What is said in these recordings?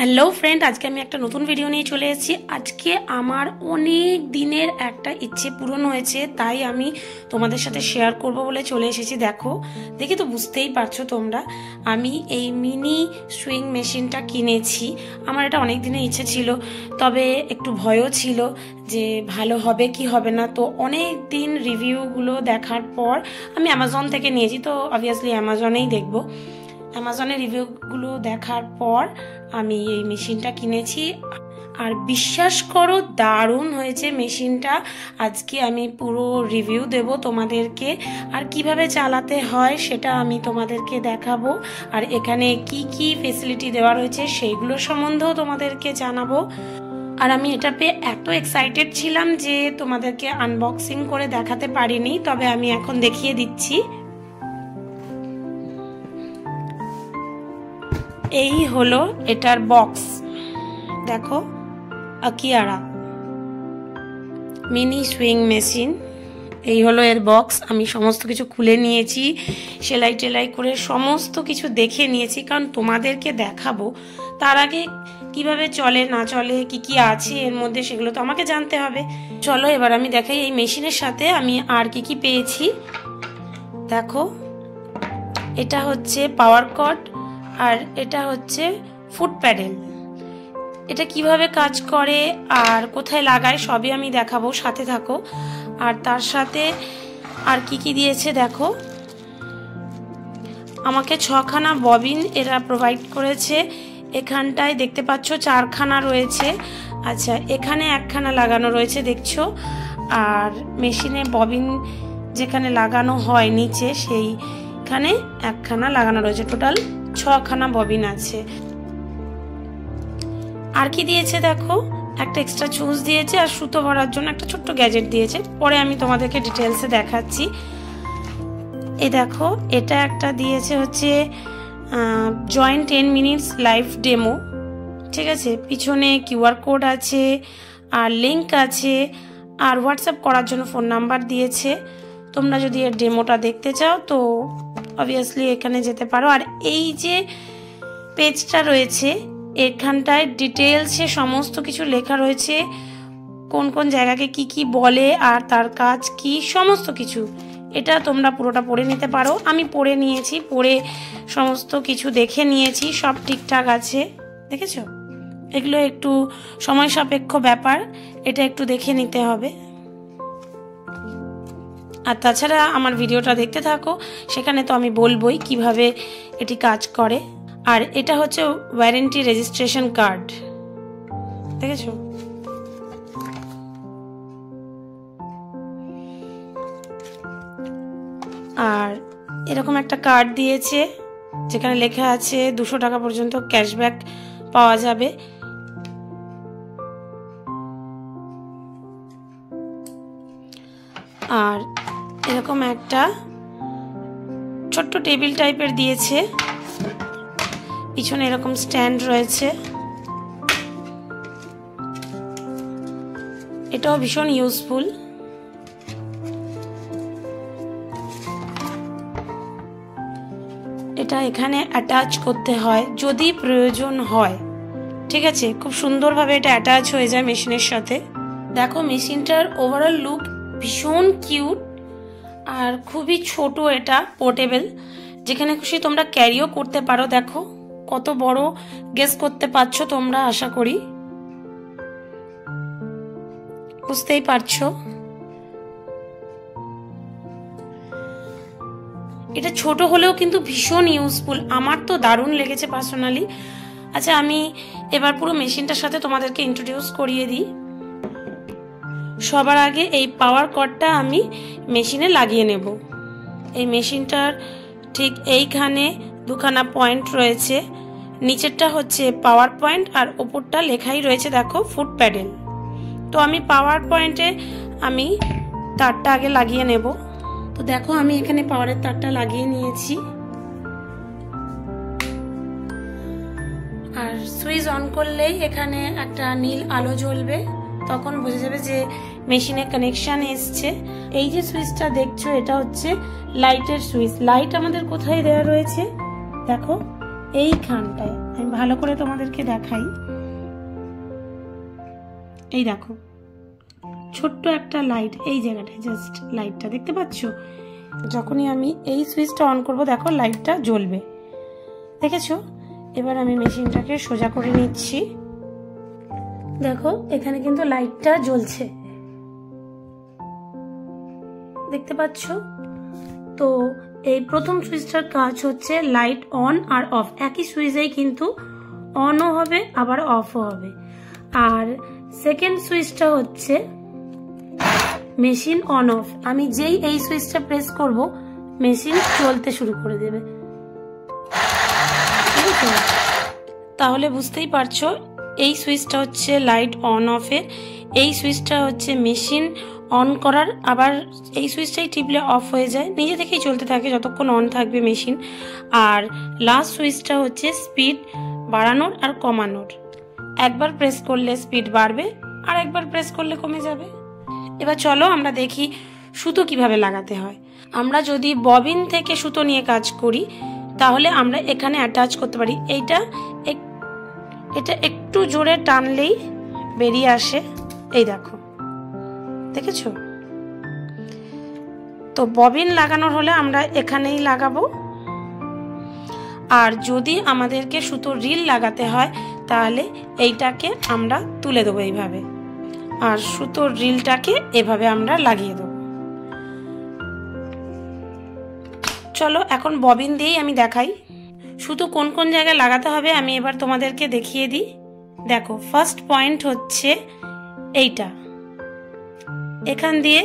Hello friend, আজকে আমি একটা নতুন ভিডিও নিয়ে চলে এসেছি। আজকে আমার অনেক দিনের একটা ইচ্ছে পূরণ হয়েছে, তাই আমি তোমাদের সাথে শেয়ার করব বলে চলে এসেছি। দেখে তো বুঝতেই পারছো তোমরা, আমি এই মিনি সুইং মেশিনটা কিনেছি। আমার এটা অনেক দিনের ইচ্ছে ছিল, তবে একটু ভয়ও ছিল যে ভালো হবে কি হবে না। তো অনেক দিন রিভিউগুলো দেখার পর আমি অ্যামাজন থেকে নিয়েছি, তো অবভিয়াসলি অ্যামাজনেই দেখবো। অ্যামাজনের রিভিউগুলো দেখার পর আমি এই মেশিনটা কিনেছি, আর বিশ্বাস করো দারুণ হয়েছে মেশিনটা। আজকে আমি পুরো রিভিউ দেব তোমাদেরকে, আর কিভাবে চালাতে হয় সেটা আমি তোমাদেরকে দেখাবো, আর এখানে কি কি ফেসিলিটি দেওয়া রয়েছে সেইগুলো সম্বন্ধেও তোমাদেরকে জানাবো। আর আমি এটা পেয়ে এত এক্সাইটেড ছিলাম যে তোমাদেরকে আনবক্সিং করে দেখাতে পারিনি, তবে আমি এখন দেখিয়ে দিচ্ছি। এই হলো এটার বক্স, দেখো আকিয়ারা মিনি সুইং মেশিন। এই হলো এর বক্স। আমি সমস্ত কিছু খুলে নিয়েছি, সেলাই টেলাই করে সমস্ত কিছু দেখে নিয়েছি, কারণ তোমাদেরকে দেখাবো। তার আগে কিভাবে চলে না চলে, কি কি আছে এর মধ্যে, সেগুলো তো আমাকে জানতে হবে। চলো এবার আমি দেখাই এই মেশিনের সাথে আমি আর কি কি পেয়েছি। দেখো, এটা হচ্ছে পাওয়ার কর্ড, আর এটা হচ্ছে ফুট প্যাডেল। এটা কিভাবে কাজ করে আর কোথায় লাগায় সবই আমি দেখাবো, সাথে থাকো। আর তার সাথে আর কি কি দিয়েছে দেখো, আমাকে 6খানা ববিন এরা প্রোভাইড করেছে। এখানটায় দেখতে পাচ্ছ 4খানা রয়েছে। আচ্ছা, এখানে 1খানা লাগানো রয়েছে দেখছো, আর মেশিনে ববিন যেখানে লাগানো হয় নিচে সেইখানে 1খানা লাগানো রয়েছে। টোটাল 6খানা ববিন আছে। আর কি দিয়েছে দেখো, একটা এক্সট্রা চুজ দিয়েছে, আর সুতো ভরার জন্য একটা ছোট্ট গ্যাজেট দিয়েছে। পরে আমি তোমাদেরকে ডিটেলসে দেখাচ্ছি। এই দেখো, এটা একটা দিয়েছে হচ্ছে জয়েন 10 মিনিটস লাইভ ডেমো। ঠিক আছে, পিছনে কিউআর কোড আছে, আর লিঙ্ক আছে, আর হোয়াটসঅ্যাপ করার জন্য ফোন নাম্বার দিয়েছে। তোমরা যদি এর ডেমোটা দেখতে চাও তো অবভিয়াসলি এখানে যেতে পারো। আর এই যে পেজটা রয়েছে, এখানটায় ডিটেলসে সমস্ত কিছু লেখা রয়েছে, কোন কোন জায়গাকে কি কি বলে আর তার কাজ কি, সমস্ত কিছু। এটা তোমরা পুরোটা পড়ে নিতে পারো। আমি পড়ে নিয়েছি, পড়ে সমস্ত কিছু দেখে নিয়েছি, সব ঠিকঠাক আছে। দেখেছো, এগুলো একটু সময় সাপেক্ষ ব্যাপার, এটা একটু দেখে নিতে হবে। আর তাছাড়া আমার ভিডিওটা দেখতে থাকো, সেখানে তো আমি বলবোই কিভাবে এটি কাজ করে। আর এটা হচ্ছে ওয়ারেন্টি রেজিস্ট্রেশন কার্ড, দেখেছো। আর এরকম একটা কার্ড দিয়েছে যেখানে লেখা আছে 200 টাকা পর্যন্ত ক্যাশব্যাক পাওয়া যাবে। আর এরকম একটা ছোট্ট টেবিল টাইপের দিয়েছে, পিছনে এরকম স্ট্যান্ড রয়েছে। এটাও ভীষণ ইউজফুল। এটা এখানে অ্যাটাচ করতে হয় যদি প্রয়োজন হয়। ঠিক আছে, খুব সুন্দরভাবে এটা অ্যাটাচ হয়ে যায় মেশিনের সাথে। দেখো, মেশিনটার ওভারঅল লুক ভীষণ কিউট, আর খুবই ছোট। এটা পোর্টেবল, যেখানে খুশি তোমরা ক্যারিও করতে পারো। দেখো কত বড়, গেস করতে পারছো তোমরা, আশা করি বুঝতেই পারছো। এটা ছোট হলেও কিন্তু ভীষণ ইউজফুল, আমার তো দারুণ লেগেছে পার্সোনালি। আচ্ছা, আমি এবার পুরো মেশিনটার সাথে তোমাদেরকে ইন্ট্রোডিউস করিয়ে দিই। সবার আগে এই পাওয়ার কর্ডটা আমি মেশিনে লাগিয়ে নেব। এই মেশিনটার ঠিক এইখানে 2খানা পয়েন্ট রয়েছে, নিচেরটা হচ্ছে পাওয়ার পয়েন্ট, আর ওপরটা লেখাই রয়েছে দেখো ফুট প্যাডেল। তো আমি পাওয়ার পয়েন্টে আমি তারটা আগে লাগিয়ে নেব। তো দেখো, আমি এখানে পাওয়ারের তারটা লাগিয়ে নিয়েছি, আর সুইচ অন করলেই এখানে একটা নীল আলো জ্বলবে, তখন বোঝা যাবে যে মেশিনে কানেকশন এসছে। এই যে সুইচটা দেখছো, এটা হচ্ছে লাইটের সুইচ। লাইট আমাদের কোথায় দেওয়া রয়েছে দেখো, এইখানটায়। আমি ভালো করে তোমাদেরকে দেখাই। এই দেখো ছোট্ট একটা লাইট, এই জায়গাটায় জাস্ট লাইটটা দেখতে পাচ্ছ। যখনই আমি এই সুইচটা অন করব দেখো লাইটটা জ্বলবে, দেখেছো? এবার আমি মেশিনটাকে সোজা করে নিচ্ছি। দেখো এখানে কিন্তু লাইটটা জ্বলছে, দেখতে পাচ্ছ? তো এই প্রথম সুইচটার কাজ হচ্ছে লাইট অন আর অফ, একই সুইচেই কিন্তু অনও হবে আবার অফও হবে। আর সেকেন্ড সুইচটা হচ্ছে মেশিন অন অফ। আমি যেই এই সুইচটা প্রেস করব মেশিন চলতে শুরু করে দেবে, তাহলে বুঝতেই পারছো এই সুইচটা হচ্ছে লাইট অন অফের, এই সুইচটা হচ্ছে মেশিন অন করার, আবার এই সুইচটাই টিপলে অফ হয়ে যায়, নিজে থেকেই চলতে থাকে যতক্ষণ অন থাকবে মেশিন। আর লাস্ট সুইচটা হচ্ছে স্পিড বাড়ানোর আর কমানোর, একবার প্রেস করলে স্পিড বাড়বে আর একবার প্রেস করলে কমে যাবে। এবার চলো আমরা দেখি সুতো কিভাবে লাগাতে হয়। আমরা যদি ববিন থেকে সুতো নিয়ে কাজ করি তাহলে আমরা এখানে অ্যাটাচ করতে পারি। এটা একটু জোরে টানলেই বেরিয়ে আসে, এই দেখো, দেখেছো? তো ববিন লাগানোর হলে আমরা এখানেই লাগাবো। আর যদি আমাদেরকে সুতোর রিল লাগাতে হয় তাহলে এইটাকে আমরা তুলে দেবো এইভাবে, আর সুতোর রিলটাকে এভাবে আমরা লাগিয়ে দেবো। চলো এখন ববিন দিয়েই আমি দেখাই সুতো কোন কোন জায়গায় লাগাতে হবে। আমি এবার তোমাদেরকে দেখিয়ে দিই। দেখো ফার্স্ট পয়েন্ট হচ্ছে এইটা, এখান দিয়ে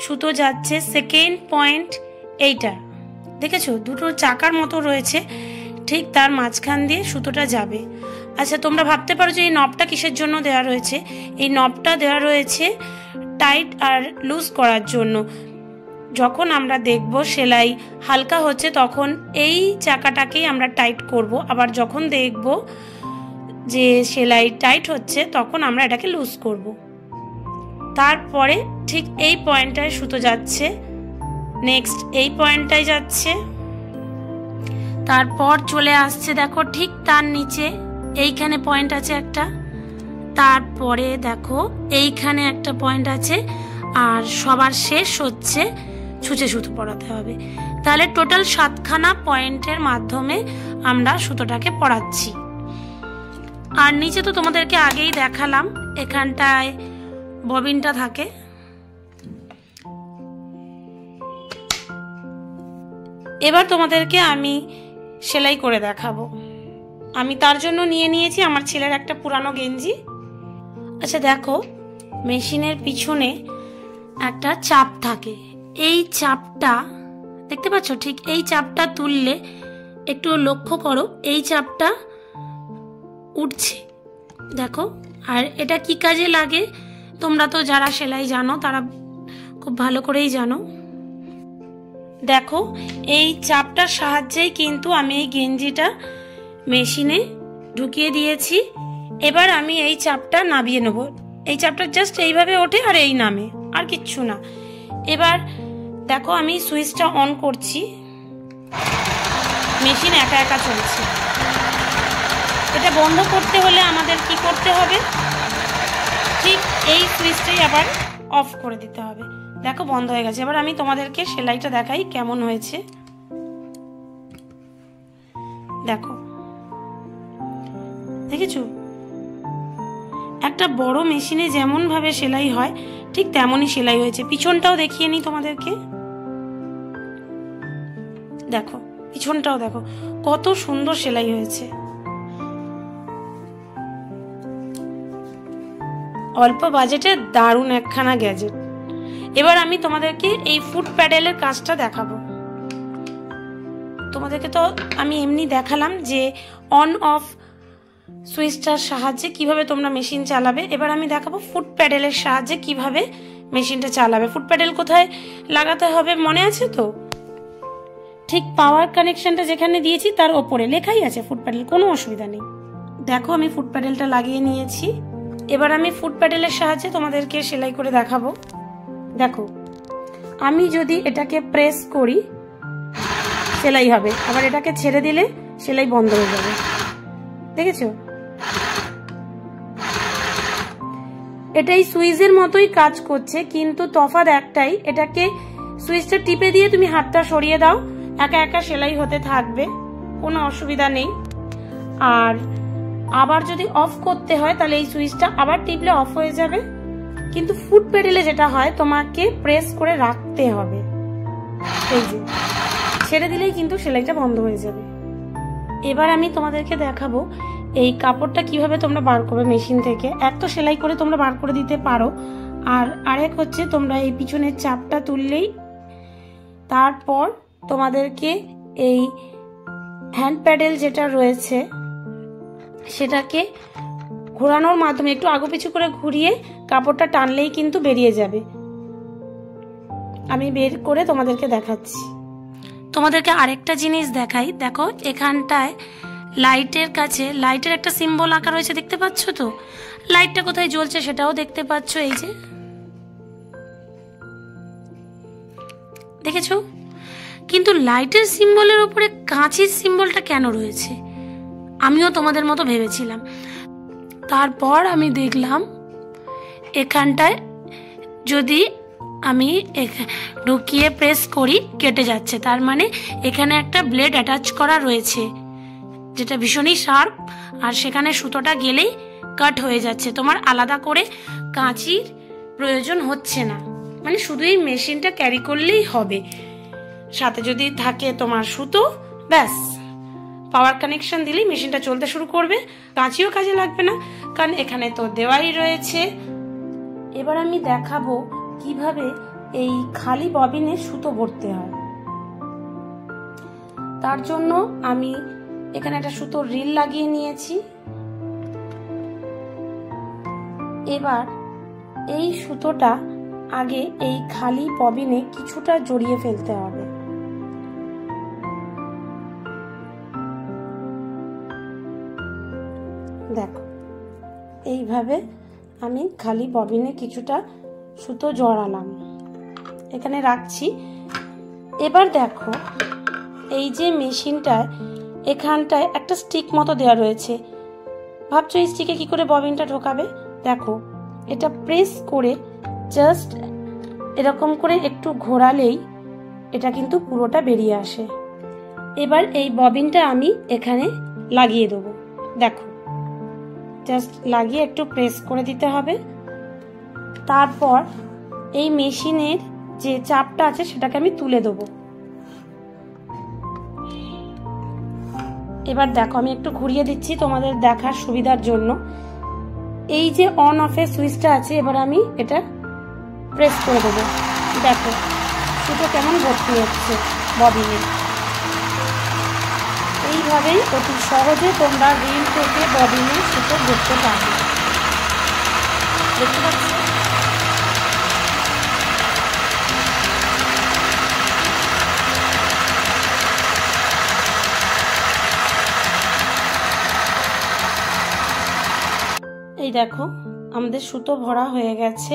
সুতো যাচ্ছে। সেকেন্ড পয়েন্ট এইটা, দেখেছো দুটো চাকার মতো রয়েছে, ঠিক তার মাঝখান দিয়ে সুতোটা যাবে। আচ্ছা তোমরা ভাবতে পারো যে এই নবটা কিসের জন্য দেওয়া রয়েছে? এই নবটা দেওয়া রয়েছে টাইট আর লুজ করার জন্য। যখন আমরা দেখব সেলাই হালকা হচ্ছে তখন এই চাকাটাকেই আমরা টাইট করব, আবার যখন দেখব যে সেলাই টাইট হচ্ছে তখন আমরা এটাকে লুজ করব। তারপরে ঠিক এই পয়েন্টটায় সুতো যাচ্ছে, নেক্সট এই পয়েন্টটায় যাচ্ছে, তারপর চলে আসছে দেখো ঠিক তার নিচে এইখানে পয়েন্ট আছে একটা, তারপরে দেখো এইখানে একটা পয়েন্ট আছে, আর সবার শেষ হচ্ছে ছুঁচে সুতো পরাতে হবে। তাহলে টোটাল 7খানা পয়েন্টের মাধ্যমে আমরা সুতোটাকে পরাচ্ছি। আর নিচে তো তোমাদেরকে আগেই দেখালাম, এখানটায় ববিনটা থাকে। এবার তোমাদেরকে আমি সেলাই করে দেখাবো। আমি তার জন্য নিয়ে নিয়েছি আমার ছেলের একটা পুরানো গেঞ্জি। আচ্ছা দেখো মেশিনের পিছনে একটা চাপ থাকে, এই চাপটা দেখতে পাচ্ছ? ঠিক এই চাপটা তুললে একটু লক্ষ্য করো, এই চাপটা উঠছে দেখো। আর এটা কি কাজে লাগে তোমরা তো যারা সেলাই জানো তারা খুব ভালো করেই জানো। দেখো এই চাপটার সাহায্যেই কিন্তু আমি এই গেঞ্জিটা মেশিনে ঢুকিয়ে দিয়েছি। এবার আমি এই চাপটা নামিয়ে নেব। এই চাপটা জাস্ট এইভাবে ওঠে আর এই নামে, আর কিচ্ছু না। এবার দেখো আমি সুইচটা অন করছি, মেশিন একা একা চলছে। এটা বন্ধ করতে হলে আমাদের কি করতে হবে? ঠিক এই সুইচটাই আবার অফ করে দিতে হবে। দেখো বন্ধ হয়ে গেছে। এবার আমি তোমাদেরকে সেলাইটা দেখাই কেমন হয়েছে। দেখো দেখেছো একটা বড় মেশিনে যেমন ভাবে সেলাই হয় ঠিক তেমনই সেলাই হয়েছে। পিছনটাও দেখিয়ে নিই তোমাদেরকে। দেখো পিছনটাও দেখো কত সুন্দর সেলাই হয়েছে। অল্প বাজেটে দারুণ একখানা গ্যাজেট। এবার আমি তোমাদেরকে এই ফুট প্যাডেলের কাজটা দেখাবো। তোমাদেরকে তো আমি এমনি দেখালাম যে অন অফ সুইচটার সাহায্যে কিভাবে তোমরা মেশিন চালাবে। এবার আমি দেখাবো ফুট প্যাডেলের সাহায্যে কিভাবে মেশিনটা চালাবে। ফুট প্যাডেল কোথায় লাগাতে হবে মনে আছে তো? ঠিক পাওয়ার কানেকশনটা যেখানে দিয়েছি তার ওপরে লেখাই আছে ফুট প্যাডেল, কোনো অসুবিধা নেই। দেখো আমি ফুট প্যাডেলটা লাগিয়ে নিয়েছি। এবার আমি ফুট প্যাডেলের সাহায্যে তোমাদেরকে সেলাই করে দেখাবো। দেখো আমি যদি এটাকে প্রেস করি সেলাই হবে, আবার এটাকে ছেড়ে দিলে সেলাই বন্ধ হয়ে যাবে। দেখেছো? এটাই সুইচের মতোই কাজ করছে, কিন্তু তফাৎ একটাই, এটাকে সুইচটা টিপে দিয়ে তুমি হাতটা সরিয়ে দাও, একা একা সেলাই হতে থাকবে, কোনো অসুবিধা নেই। আর আবার যদি অফ করতে হয় তাহলে এই সুইচটা আবার টিপলে অফ হয়ে যাবে। কিন্তু ফুট প্যাডেলে যেটা হয় তোমাকে প্রেস করে রাখতে হবে, এই যে ছেড়ে দিলেই কিন্তু সেলাইটা বন্ধ হয়ে যাবে। এবার আমি তোমাদেরকে দেখাবো এই কাপড়টা কিভাবে তোমরা বার করবে মেশিন থেকে। এক তো সেলাই করে তোমরা বার করে দিতে পারো, আর আরেক হচ্ছে তোমরা এই পিছনের চাপটা তুললেই তারপর তোমাদেরকে এই হ্যান্ড প্যাডেল যেটা রয়েছে সেটাকে ঘোরানোর মাধ্যমে একটু আগু পিছু করে ঘুরিয়ে কাপড়টা টানলেই কিন্তু বেরিয়ে যাবে। আমি বের করে তোমাদেরকে দেখাচ্ছি। তোমাদেরকে আরেকটা জিনিস দেখাই, দেখো এখানটায় লাইটের কাছে লাইটের একটা সিম্বল আঁকা রয়েছে, দেখতে পাচ্ছ তো? লাইটটা কোথায় জ্বলছে সেটাও দেখতে পাচ্ছ, এই যে দেখেছো? কিন্তু লাইটের সিম্বলের উপরে কাঁচির সিম্বলটা কেন রয়েছে আমিও তোমাদের মতো ভেবেছিলাম। তারপর আমি দেখলাম এখানটায় যদি আমি ঢুকিয়ে প্রেস করি কেটে যাচ্ছে, তার মানে এখানে একটা ব্লেড অ্যাটাচ করা রয়েছে যেটা ভীষণই শার্প, আর সেখানে সুতোটা গেলেই কাট হয়ে যাচ্ছে, তোমার আলাদা করে কাঁচির প্রয়োজন হচ্ছে না, মানে শুধু এই মেশিনটা ক্যারি করলেই হবে। সাথে যদি থাকে তোমার সুতো, ব্যাস পাওয়ার কানেকশন দিলেই মেশিনটা চলতে শুরু করবে, কাঁচিও কাজে লাগবে না, কারণ এখানে তো দেওয়াই রয়েছে। এবার আমি দেখাবো কিভাবে এই খালি ববিনে সুতো ভরতে হয়। তার জন্য আমি এখানে একটা সুতোর রিল লাগিয়ে নিয়েছি। এবার এই সুতোটা আগে এই খালি ববিনে কিছুটা জড়িয়ে ফেলতে হবে। দেখো এইভাবে আমি খালি ববিনে কিছুটা সুতো জড়ালাম, এখানে রাখছি। এবার দেখো এই যে মেশিনটায় এখানটায় একটা স্টিক মতো দেওয়া রয়েছে, ভাবছো এই স্টিকে কি করে ববিনটা ঢোকাবে? দেখো এটা প্রেস করে জাস্ট এরকম করে একটু ঘোরালেই এটা কিন্তু পুরোটা বেরিয়ে আসে। এবার এই ববিনটা আমি এখানে লাগিয়ে দেবো, দেখো জাস্ট লাগিয়ে একটু প্রেস করে দিতে হবে। তারপর এই মেশিনের যে চাপটা আছে সেটাকে আমি তুলে দেবো। এবার দেখো আমি একটু ঘুরিয়ে দিচ্ছি তোমাদের দেখার সুবিধার জন্য। এই যে অন অফের সুইচটা আছে, এবার আমি এটা প্রেস করে দেবো, দেখো সুতো কেমন ভর্তি হচ্ছে ববিনে। এইভাবেই অতি সহজে তোমরা রিল থেকে ববিনে সুতো ভরতে পারবে, দেখতে পাচ্ছ? এই দেখো আমাদের সুতো ভরা হয়ে গেছে।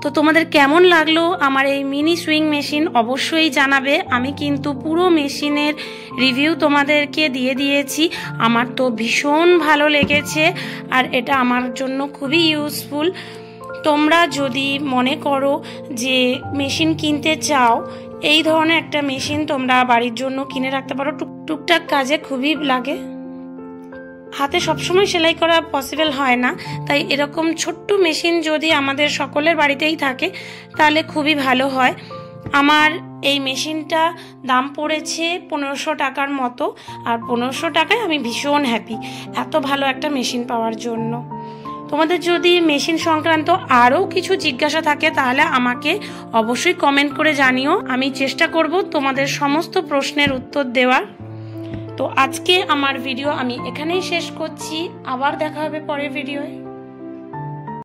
তো তোমাদের কেমন লাগলো আমার এই মিনি সুইং মেশিন অবশ্যই জানাবে। আমি কিন্তু পুরো মেশিনের রিভিউ তোমাদেরকে দিয়ে দিয়েছি, আমার তো ভীষণ ভালো লেগেছে আর এটা আমার জন্য খুবই ইউজফুল। তোমরা যদি মনে করো যে মেশিন কিনতে চাও, এই ধরনের একটা মেশিন তোমরা বাড়ির জন্য কিনে রাখতে পারো, টুকটাক কাজে খুবই লাগে। হাতে সবসময় সেলাই করা পসিবল হয় না, তাই এরকম ছোট্ট মেশিন যদি আমাদের সকলের বাড়িতেই থাকে তাহলে খুবই ভালো হয়। আমার এই মেশিনটা দাম পড়েছে 1500 টাকার মতো, আর 1500 টাকায় আমি ভীষণ হ্যাপি এত ভালো একটা মেশিন পাওয়ার জন্য। তোমাদের যদি মেশিন সংক্রান্ত আরও কিছু জিজ্ঞাসা থাকে তাহলে আমাকে অবশ্যই কমেন্ট করে জানিও, আমি চেষ্টা করব তোমাদের সমস্ত প্রশ্নের উত্তর দেওয়ার। তো আজকে আমার ভিডিও আমি এখানেই শেষ করছি, আবার দেখা হবে পরের ভিডিওয়।